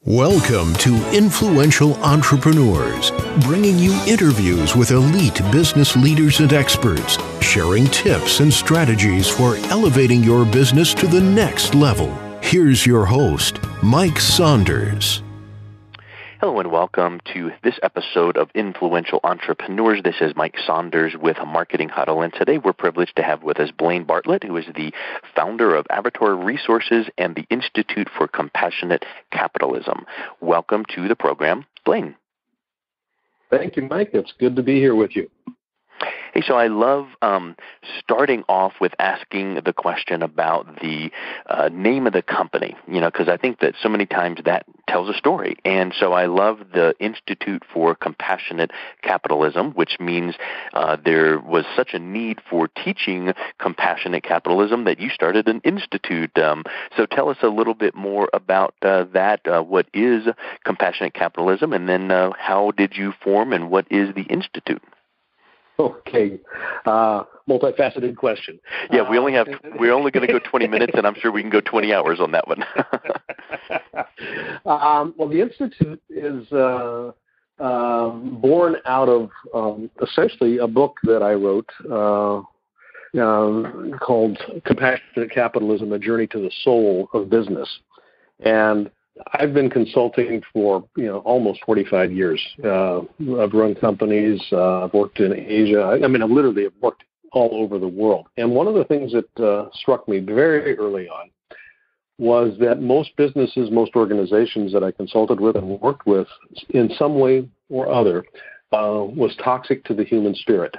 Welcome to Influential Entrepreneurs, bringing you interviews with elite business leaders and experts, sharing tips and strategies for elevating your business to the next level. Here's your host, Mike Saunders. Hello and welcome to this episode of Influential Entrepreneurs. This is Mike Saunders with Marketing Huddle, and today we're privileged to have with us Blaine Bartlett, who is the founder of Avatar Resources and the Institute for Compassionate Capitalism. Welcome to the program, Blaine. Thank you, Mike. It's good to be here with you. Hey, so I love starting off with asking the question about the name of the company, because I think that so many times that tells a story. And so I love the Institute for Compassionate Capitalism, which means there was such a need for teaching compassionate capitalism that you started an institute. So tell us a little bit more about that. What is compassionate capitalism, and then how did you form, and what is the institute? Okay, multifaceted question. Yeah, we're only going to go 20 minutes, and I'm sure we can go 20 hours on that one. Well, the Institute is born out of essentially a book that I wrote called Compassionate Capitalism, A Journey to the Soul of Business. And I've been consulting for almost 45 years. I've run companies. I've worked in Asia. I've literally worked all over the world. And one of the things that struck me very early on was that most businesses, most organizations that I consulted with and worked with, in some way or other, was toxic to the human spirit.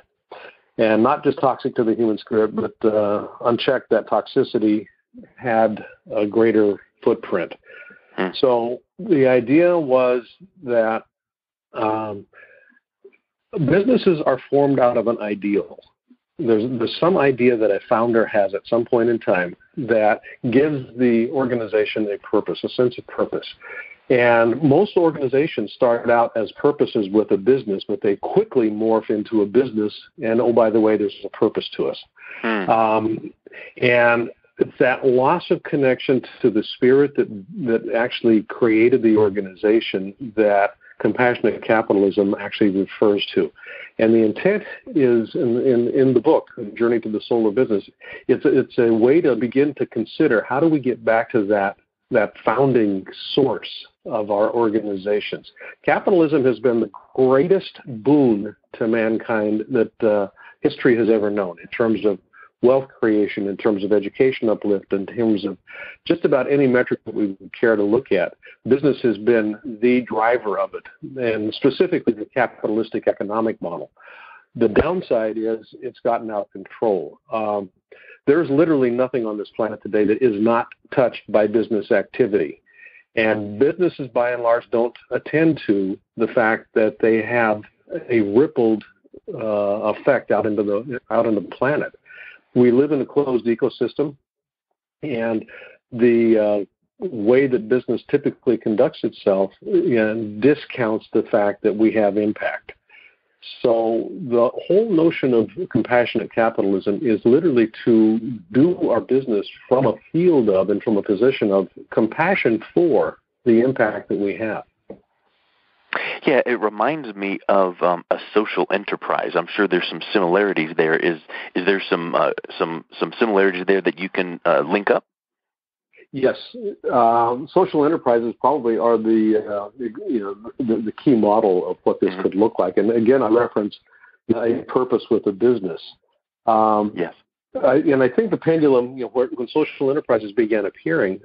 And not just toxic to the human spirit, but unchecked, that toxicity had a greater footprint. So the idea was that businesses are formed out of an ideal. There's some idea that a founder has at some point in time that gives the organization a purpose, a sense of purpose. And most organizations start out as purposes with a business, but they quickly morph into a business, and oh, by the way, there's a purpose to us. And it's that loss of connection to the spirit that actually created the organization that compassionate capitalism actually refers to. And the intent is in the book, Journey to the Soul of Business, it's a way to begin to consider how do we get back to that founding source of our organizations. Capitalism has been the greatest boon to mankind that history has ever known in terms of wealth creation, in terms of education uplift, in terms of just about any metric that we would care to look at. Business has been the driver of it, and specifically the capitalistic economic model. The downside is it's gotten out of control. There's literally nothing on this planet today that is not touched by business activity. And businesses, by and large, don't attend to the fact that they have a rippled effect out into the planet. We live in a closed ecosystem, and the way that business typically conducts itself discounts the fact that we have impact. So the whole notion of compassionate capitalism is literally to do our business from a field of and from a position of compassion for the impact that we have. Yeah, it reminds me of a social enterprise. I'm sure there's some similarities there. Is there some similarities there that you can link up? Yes, social enterprises probably are the key model of what this could look like. And again, I reference a purpose with a business. Yes, and I think the pendulum, when social enterprises began appearing.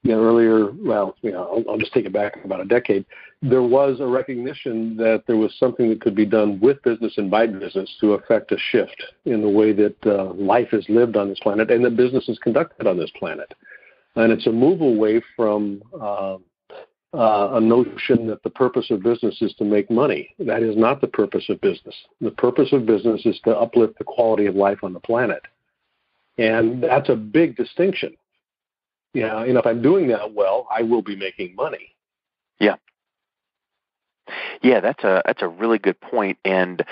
Earlier, I'll just take it back about a decade, there was a recognition that there was something that could be done with business and by business to affect a shift in the way that life is lived on this planet and that business is conducted on this planet. And it's a move away from a notion that the purpose of business is to make money. That is not the purpose of business. The purpose of business is to uplift the quality of life on the planet. And that's a big distinction. And if I'm doing that well, I will be making money. Yeah, that's a really good point, and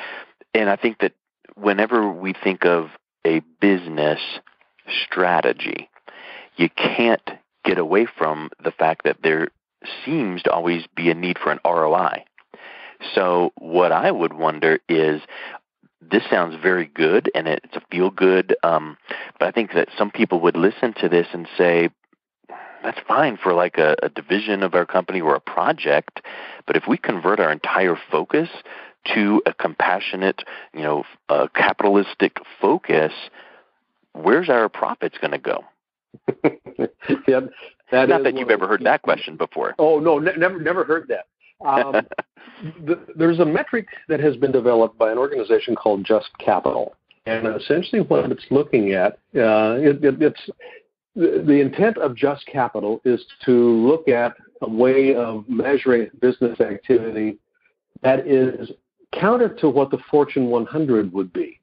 I think that whenever we think of a business strategy, you can't get away from the fact that there seems to always be a need for an ROI. So what I would wonder is, this sounds very good, and it's a feel-good, but I think that some people would listen to this and say, that's fine for like a division of our company or a project, but if we convert our entire focus to a compassionate, capitalistic focus, where's our profits going to go? Yeah, not that you've ever heard that question before. Oh, no, never heard that. There's a metric that has been developed by an organization called Just Capital. And essentially what it's looking at, it's the intent of Just Capital is to look at a way of measuring business activity that is counter to what the Fortune 100 would be.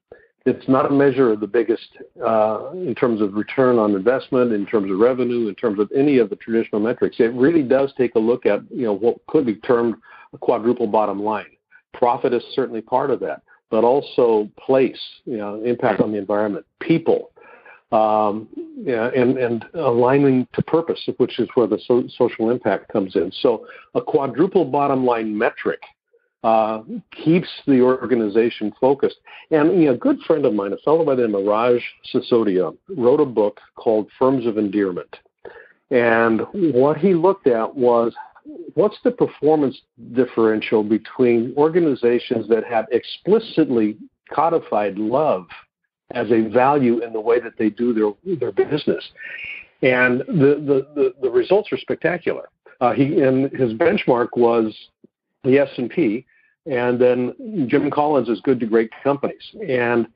It's not a measure of the biggest in terms of return on investment, in terms of revenue, in terms of any of the traditional metrics. It really does take a look at what could be termed a quadruple bottom line. Profit is certainly part of that, but also place, impact on the environment, people, and aligning to purpose, which is where the social impact comes in. So a quadruple bottom line metric keeps the organization focused. And a good friend of mine, a fellow by the name of Raj Sisodia, wrote a book called Firms of Endearment. And what he looked at was, what's the performance differential between organizations that have explicitly codified love as a value in the way that they do their business? And the results are spectacular. And his benchmark was the S&P, and then Jim Collins is good to great companies. And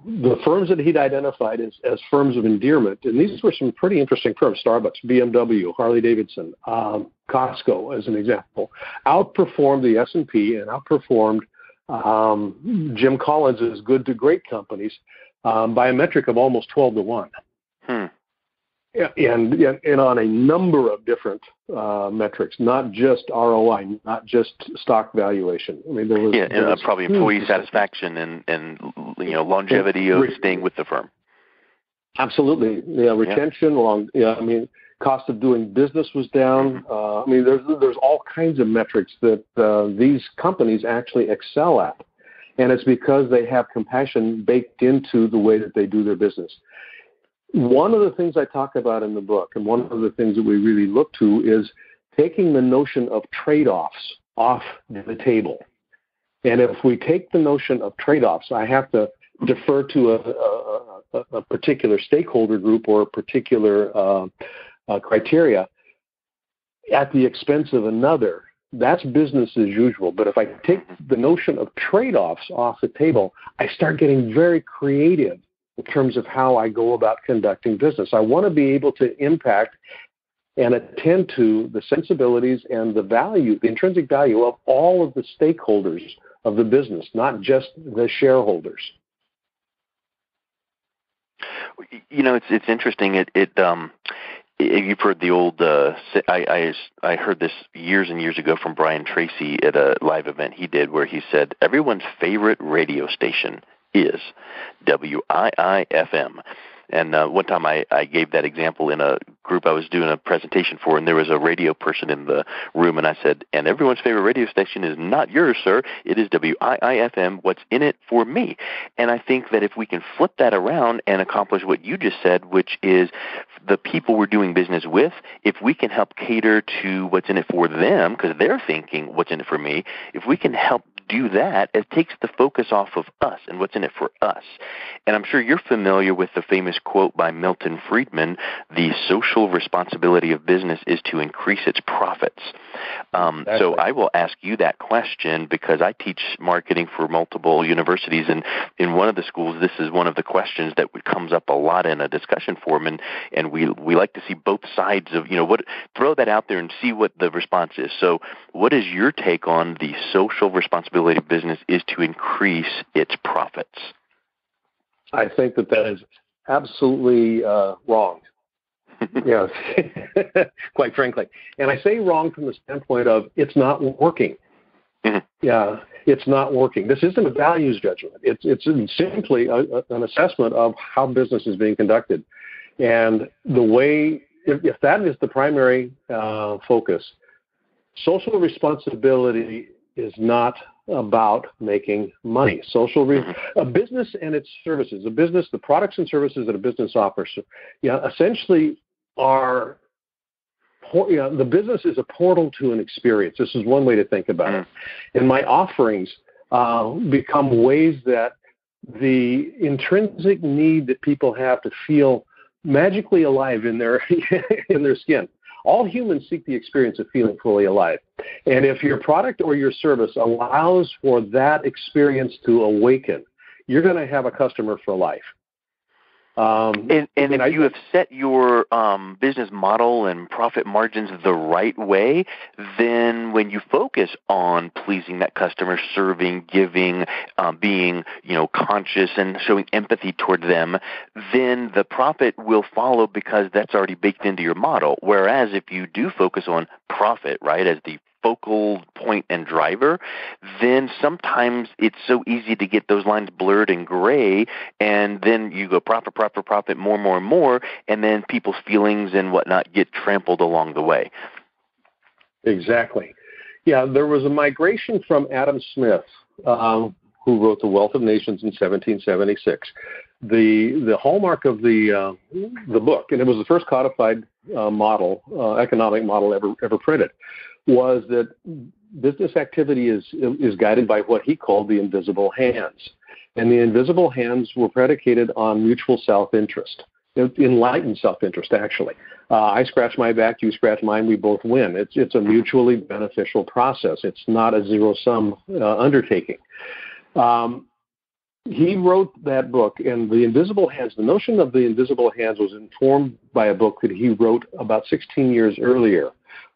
the firms that he'd identified as firms of endearment, and these were some pretty interesting firms, Starbucks, BMW, Harley-Davidson, Costco, as an example, outperformed the S&P and outperformed Jim Collins as good to great companies by a metric of almost 12 to 1. And on a number of different metrics, not just ROI, not just stock valuation. I mean, there was probably employee satisfaction and longevity of staying with the firm. Absolutely, retention, cost of doing business was down. There's all kinds of metrics that these companies actually excel at, and it's because they have compassion baked into the way that they do their business. One of the things I talk about in the book, and one of the things that we really look to, is taking the notion of trade-offs off the table. And if we take the notion of trade-offs, I have to defer to a particular stakeholder group or a particular criteria at the expense of another. That's business as usual. But if I take the notion of trade-offs off the table, I start getting very creative in terms of how I go about conducting business. I want to be able to impact and attend to the sensibilities and the value, the intrinsic value of all of the stakeholders of the business, not just the shareholders. It's interesting. You've heard the old. I heard this years and years ago from Brian Tracy at a live event he did, where he said everyone's favorite radio station is WIIFM. And one time I gave that example in a group I was doing a presentation for, and there was a radio person in the room, and I said, and everyone's favorite radio station is not yours, sir. It is WIIFM. What's in it for me? And I think that if we can flip that around and accomplish what you just said, which is the people we're doing business with, if we can help cater to what's in it for them, because they're thinking, what's in it for me, if we can help do that, it takes the focus off of us and what's in it for us. And I'm sure you're familiar with the famous quote by Milton Friedman, the social responsibility of business is to increase its profits. So I will ask you that question because I teach marketing for multiple universities, and in one of the schools, this is one of the questions that comes up a lot in a discussion forum, and we like to see both sides of, throw that out there and see what the response is. So what is your take on the social responsibility of business is to increase its profits? I think that is absolutely wrong. Yes, quite frankly. And I say wrong from the standpoint of it's not working. Mm-hmm. Yeah, it's not working. This isn't a values judgment. It's simply an assessment of how business is being conducted. And the way, if that is the primary focus, social responsibility is not about making money. A business and its services, the products and services that a business offers, essentially are, the business is a portal to an experience. This is one way to think about it. And my offerings become ways that the intrinsic need that people have to feel magically alive in their in their skin. All humans seek the experience of feeling fully alive. And if your product or your service allows for that experience to awaken, you're going to have a customer for life. And if you have set your business model and profit margins the right way, then when you focus on pleasing that customer, serving, giving, being conscious and showing empathy toward them, then the profit will follow because that's already baked into your model. Whereas if you do focus on profit, right, as the focal point and driver, then sometimes it's so easy to get those lines blurred and gray, and then you go profit, more, and then people's feelings and whatnot get trampled along the way. Exactly. Yeah, there was a migration from Adam Smith, who wrote The Wealth of Nations in 1776. The hallmark of the book, and it was the first codified economic model ever printed, was that business activity is guided by what he called the invisible hands. And the invisible hands were predicated on mutual self-interest, enlightened self-interest, actually. I scratch my back, you scratch mine, we both win. It's a mutually beneficial process. It's not a zero-sum undertaking. He wrote that book, and the invisible hands, the notion of the invisible hands was informed by a book that he wrote about 16 years earlier,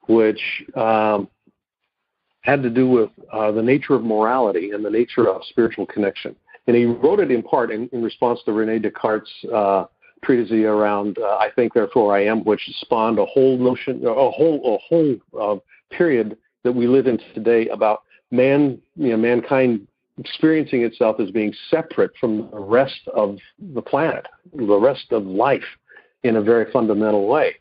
which had to do with the nature of morality and the nature of spiritual connection. And he wrote it in part in response to René Descartes' treatise around I think, therefore I am, which spawned a whole notion, a whole period that we live in today about mankind experiencing itself as being separate from the rest of the planet, the rest of life, in a very fundamental way.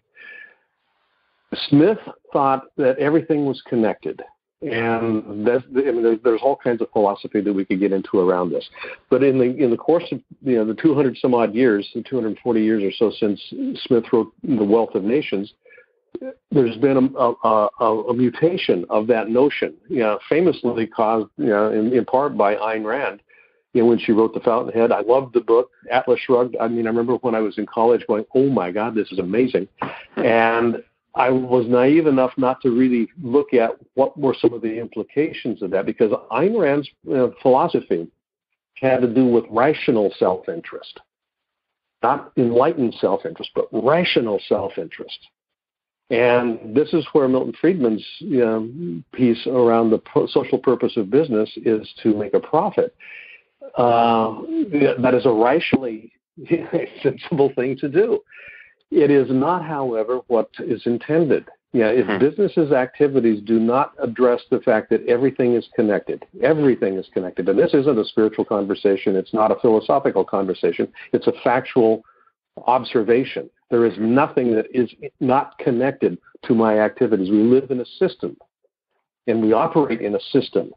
Smith thought that everything was connected, and there's all kinds of philosophy that we could get into around this. But in the course of the 200 some odd years, the 240 years or so since Smith wrote The Wealth of Nations, there's been a mutation of that notion, famously caused, in part by Ayn Rand, when she wrote The Fountainhead. I loved the book, Atlas Shrugged. I remember when I was in college going, oh my God, this is amazing. And I was naive enough not to really look at what were some of the implications of that, because Ayn Rand's philosophy had to do with rational self-interest, not enlightened self-interest, but rational self-interest. And this is where Milton Friedman's piece around the social purpose of business is to make a profit. That is a rationally sensible thing to do. It is not, however, what is intended. If businesses' activities do not address the fact that everything is connected, and this isn't a spiritual conversation, it's not a philosophical conversation, it's a factual observation. There is nothing that is not connected to my activities. We live in a system, and we operate in a system.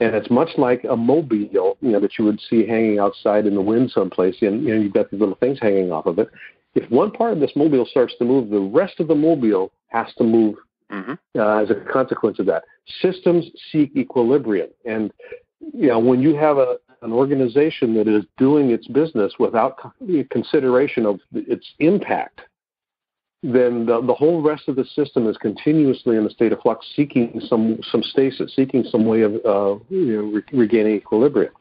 And it's much like a mobile, that you would see hanging outside in the wind someplace, and you've got these little things hanging off of it. If one part of this mobile starts to move, the rest of the mobile has to move as a consequence of that. Systems seek equilibrium. And, when you have an organization that is doing its business without consideration of its impact, then the whole rest of the system is continuously in a state of flux, seeking some stasis, seeking some way of regaining equilibrium.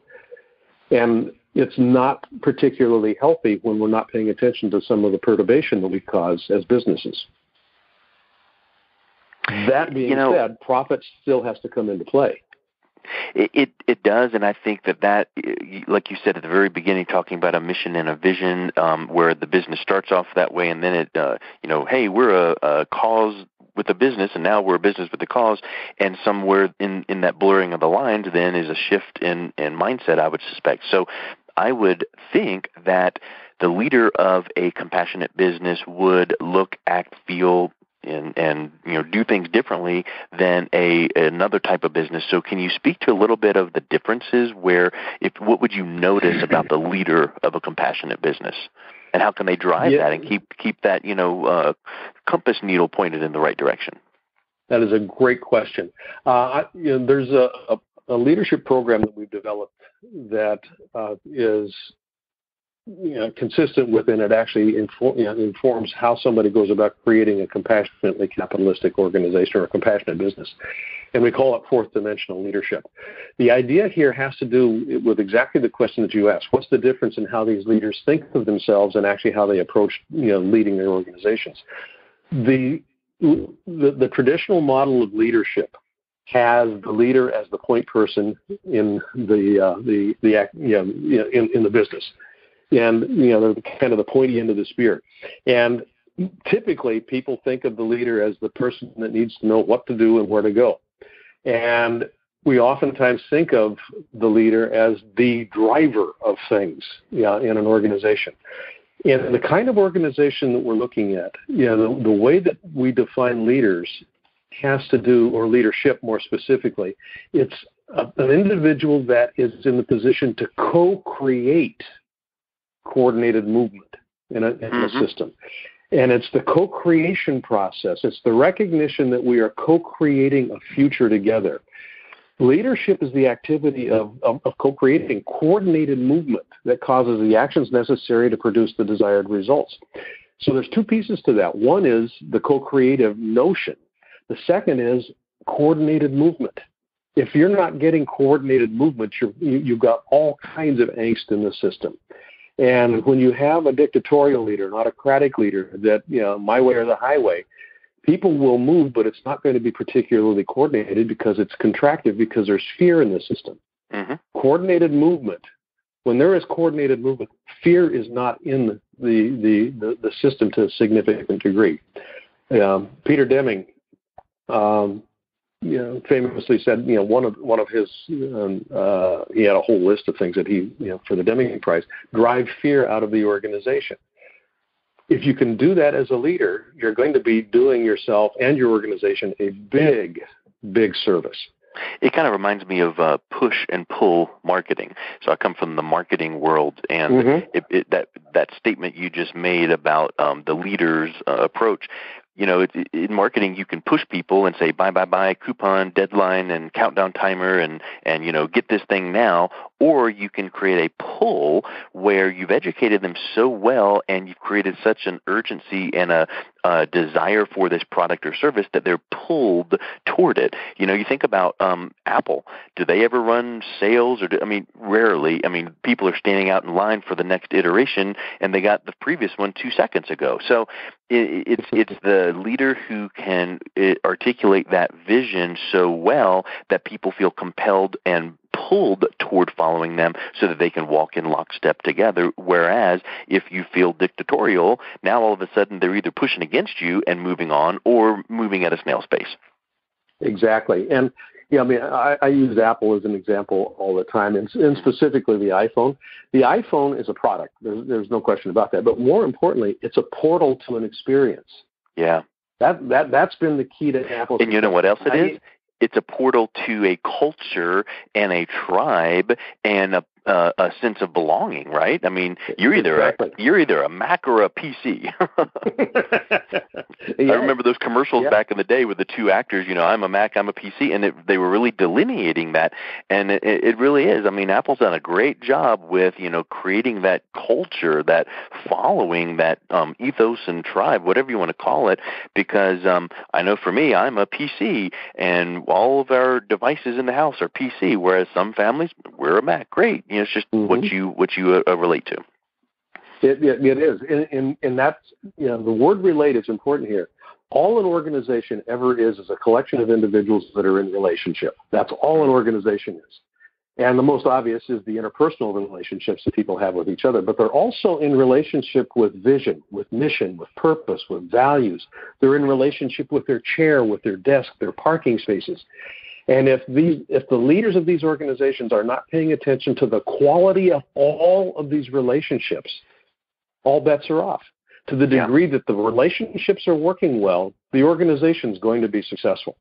And it's not particularly healthy when we're not paying attention to some of the perturbation that we cause as businesses. That being said, profit still has to come into play. It does, and I think that, like you said at the very beginning, talking about a mission and a vision, where the business starts off that way, and then it, hey, we're a cause with a business, and now we're a business with a cause, and somewhere in that blurring of the lines then is a shift in mindset, I would suspect. So I would think that the leader of a compassionate business would look, act, feel, and do things differently than another type of business. So can you speak to a little bit of the differences what would you notice about the leader of a compassionate business? And how can they drive that and keep that, compass needle pointed in the right direction? That is a great question. There's a leadership program that we've developed that is consistent with, and it actually informs how somebody goes about creating a compassionately capitalistic organization or a compassionate business. And we call it fourth dimensional leadership. The idea here has to do with exactly the question that you asked. What's the difference in how these leaders think of themselves and actually how they approach leading their organizations? The traditional model of leadership has the leader as the point person in the business. And, they're kind of the pointy end of the spear. And typically people think of the leader as the person that needs to know what to do and where to go. And we oftentimes think of the leader as the driver of things in an organization. And the kind of organization that we're looking at, the way that we define leaders has to do, or leadership more specifically, it's an individual that is in the position to co-create coordinated movement in a system. And it's the co-creation process. It's the recognition that we are co-creating a future together. Leadership is the activity of co-creating coordinated movement that causes the actions necessary to produce the desired results. So there's two pieces to that. One is the co-creative notion. The second is coordinated movement. If you're not getting coordinated movement, you've got all kinds of angst in the system. And when you have a dictatorial leader, an autocratic leader, that, my way or the highway, people will move, but it's not going to be particularly coordinated because it's contractive, because there's fear in the system. Mm-hmm. Coordinated movement. When there is coordinated movement, fear is not in the system to a significant degree. Peter Deming, famously said, one of his, he had a whole list of things that he, for the Deming Prize, drive fear out of the organization. If you can do that as a leader, you're going to be doing yourself and your organization a big, big service. It kind of reminds me of push and pull marketing. So I come from the marketing world, and that statement you just made about the leader's approach. In marketing, you can push people and say, buy, coupon, deadline, and countdown timer, and get this thing now. Or you can create a pull where you've educated them so well and you've created such an urgency and a desire for this product or service that they're pulled toward it. You think about Apple. Do they ever run sales? Rarely. People are standing out in line for the next iteration, and they got the previous one 2 seconds ago. So it's the leader who can articulate that vision so well that people feel compelled and pulled toward following them so that they can walk in lockstep together. Whereas if you feel dictatorial, now all of a sudden they're either pushing against you and moving on or moving at a snail's pace. Exactly. And I use Apple as an example all the time, and specifically the iPhone. The iPhone is a product. There's no question about that. But more importantly, it's a portal to an experience. Yeah. That's been the key to Apple. And you know what else it is? It's a portal to a culture and a tribe and a sense of belonging, right? You're either a Mac or a PC. I remember those commercials back in the day with the two actors. I'm a Mac, I'm a PC, and they were really delineating that. And it really is. Apple's done a great job with creating that culture, that following, that ethos and tribe, whatever you want to call it. Because I know for me, I'm a PC, and all of our devices in the house are PC. Whereas some families, we're a Mac. Great. It's just what you relate to. It is, and that's the word relate is important here. All an organization ever is a collection of individuals that are in relationship. That's all an organization is, and the most obvious is the interpersonal relationships that people have with each other. But they're also in relationship with vision, with mission, with purpose, with values. They're in relationship with their chair, with their desk, their parking spaces. And if the leaders of these organizations are not paying attention to the quality of all of these relationships, all bets are off. To the degree that the relationships are working well, the organization is going to be successful.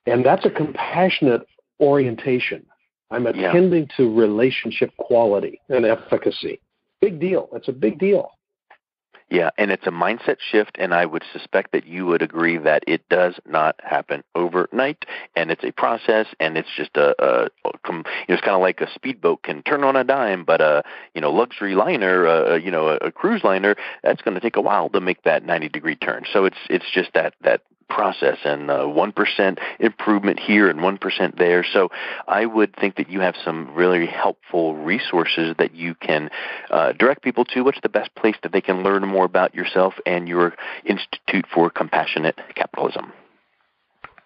And that's a compassionate orientation. I'm attending to relationship quality and efficacy. Big deal. It's a big deal. Yeah, and it's a mindset shift, and I would suspect that you would agree that it does not happen overnight, and it's a process, and it's just it's kind of like a speedboat can turn on a dime, but a luxury liner, a cruise liner, that's going to take a while to make that 90-degree turn. So it's just that process, and 1% improvement here and 1% there. So I would think that you have some really helpful resources that you can direct people to. What's the best place that they can learn more about yourself and your Institute for Compassionate Capitalism?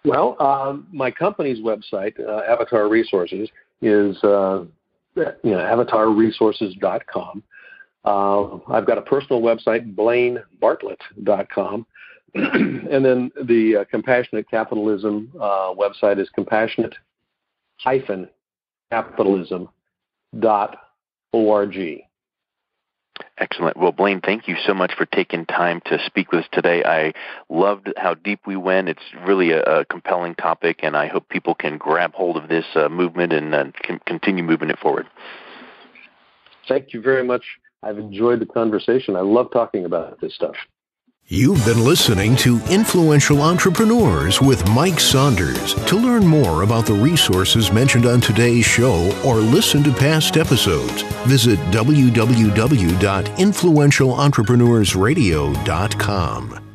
Well, my company's website, Avatar Resources, is avatarresources.com. I've got a personal website, BlaineBartlett.com. And then the Compassionate Capitalism website is compassionate-capitalism.org. Excellent. Well, Blaine, thank you so much for taking time to speak with us today. I loved how deep we went. It's really a compelling topic, and I hope people can grab hold of this movement and continue moving it forward. Thank you very much. I've enjoyed the conversation. I love talking about this stuff. You've been listening to Influential Entrepreneurs with Mike Saunders. To learn more about the resources mentioned on today's show or listen to past episodes, visit www.influentialentrepreneursradio.com.